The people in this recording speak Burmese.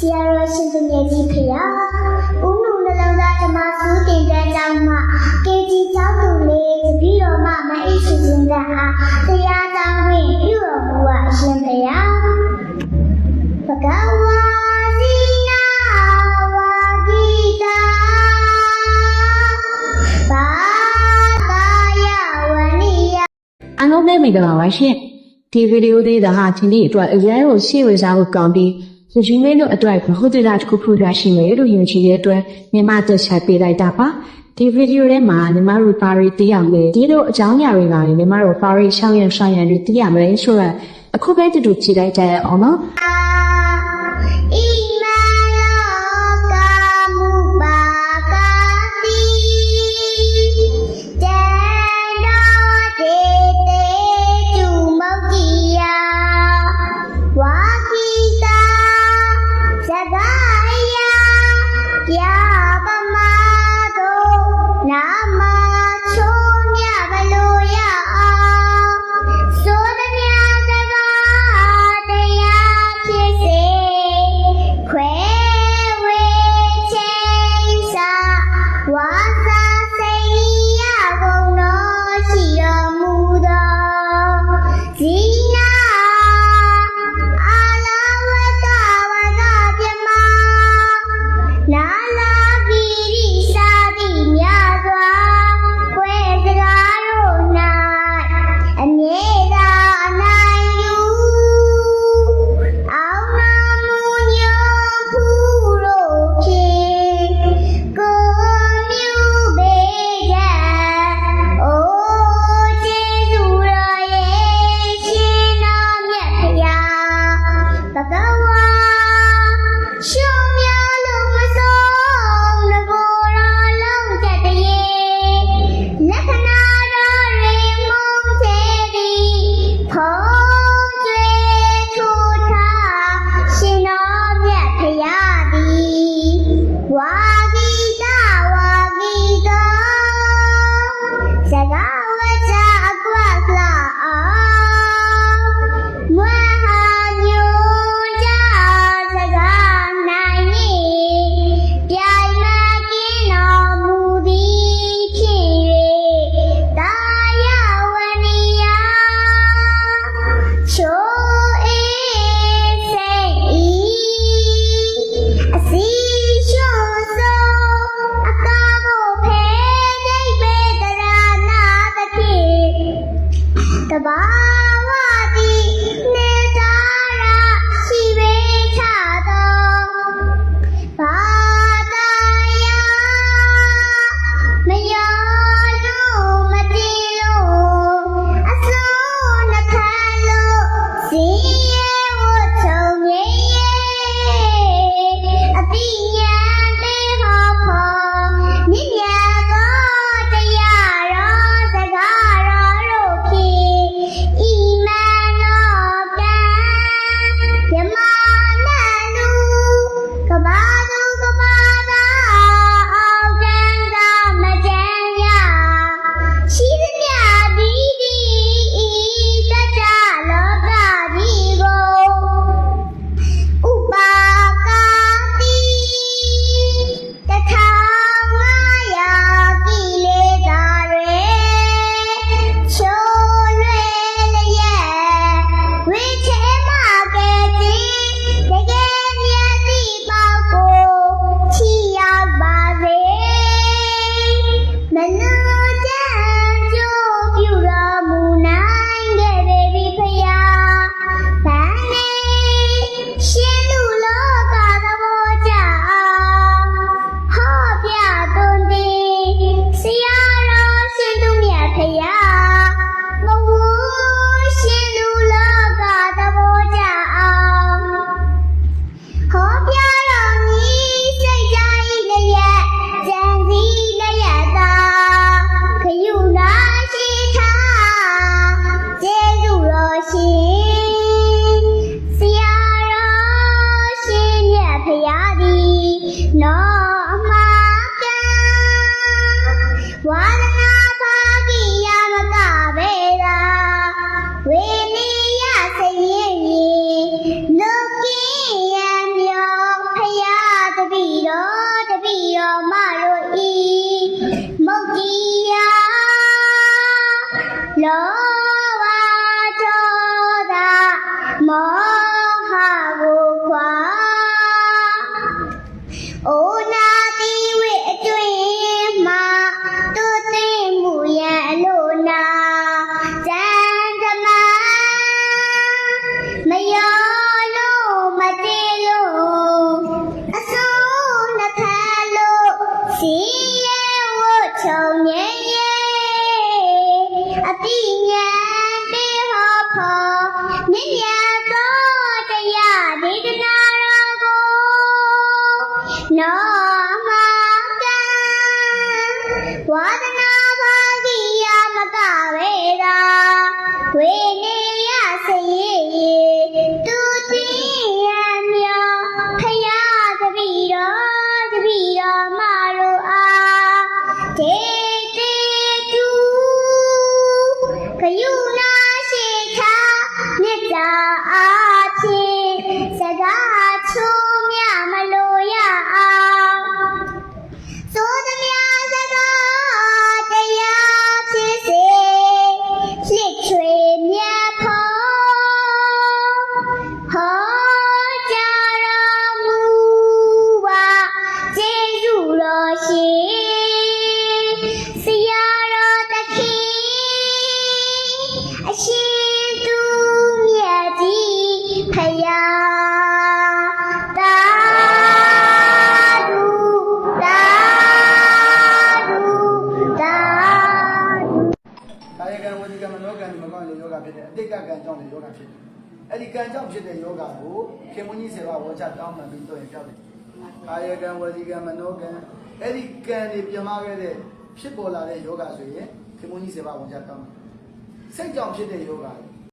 Sierra Shintonesi Pia, Unu Nalanda Tamasu Tinda Dama, KG Tapu Lake, Piro Mama issues in the Sayata Wing, Piro Mua Shimpia. Pagawa Zina Wagita Padaya Wania. အားလုံးပဲမင်္ဂလာပါရှင်ဒီဗီဒီယိုလေးဒါဟာဒီနေ့အတွက်အရင်ကိုရှေ့ဝင်စားဖို့ကောင်းပြီးဒီနေ့တို့အတွက်ဘဟုတ္တရတစ်ခုဖူးရရှိမယ်လို့ယုံကြည်တဲ့အတွက်မြန်မာတက်ချက်ပေးလိုက်တာပါဒီဗီဒီယိုထဲမှာညီမတို့ပါရီသိရမယ်ဒီလိုအကြောင်းအရာတွေပါညီမတို့ပါရီရှောင်းရန်တွေသိရမယ်ဆိုတော့အခုပဲတူကြည့်လိုက်ကြရအောင်နော် Hãy subscribe cho kênh Ghiền Mì Gõ để không bỏ lỡ အားဖြင့်စကားချိုးမြမလို့ရအောင်သို့သမျှစကားတရားဖြစ်စေလှစ်ချွေမြတ်ဖို့ဟောကြားတော်မူပါကျေးဇူးတော်ရှင်ဆရာတော်သခင်အရှင်သူမြတ်ကြီးဖယားတာဓုတာဓုတာဓု ကာယကံဝစီကံမနောကံဒီမကောင်းတဲ့ယောဂဖြစ်တဲ့အတိတ်ကံကြောင့်လည်းယောဂဖြစ်တယ်။အဲ့ဒီကံကြောင့်ဖြစ်တဲ့ယောဂကိုခင်မွန်းကြီး7ပါးဝေချတောင်းမှန်ပြီးတော့ရင်ပြောက်တယ်။ကာယကံဝစီကံမနောကံအဲ့ဒီကံတွေပြမခဲ့တဲ့ဖြစ်ပေါ်လာတဲ့ယောဂဆိုရင်ခင်မွန်းကြီး7ပါးဝေချတောင်းမှန်။စိတ်ကြောင့်ဖြစ်တဲ့ယောဂ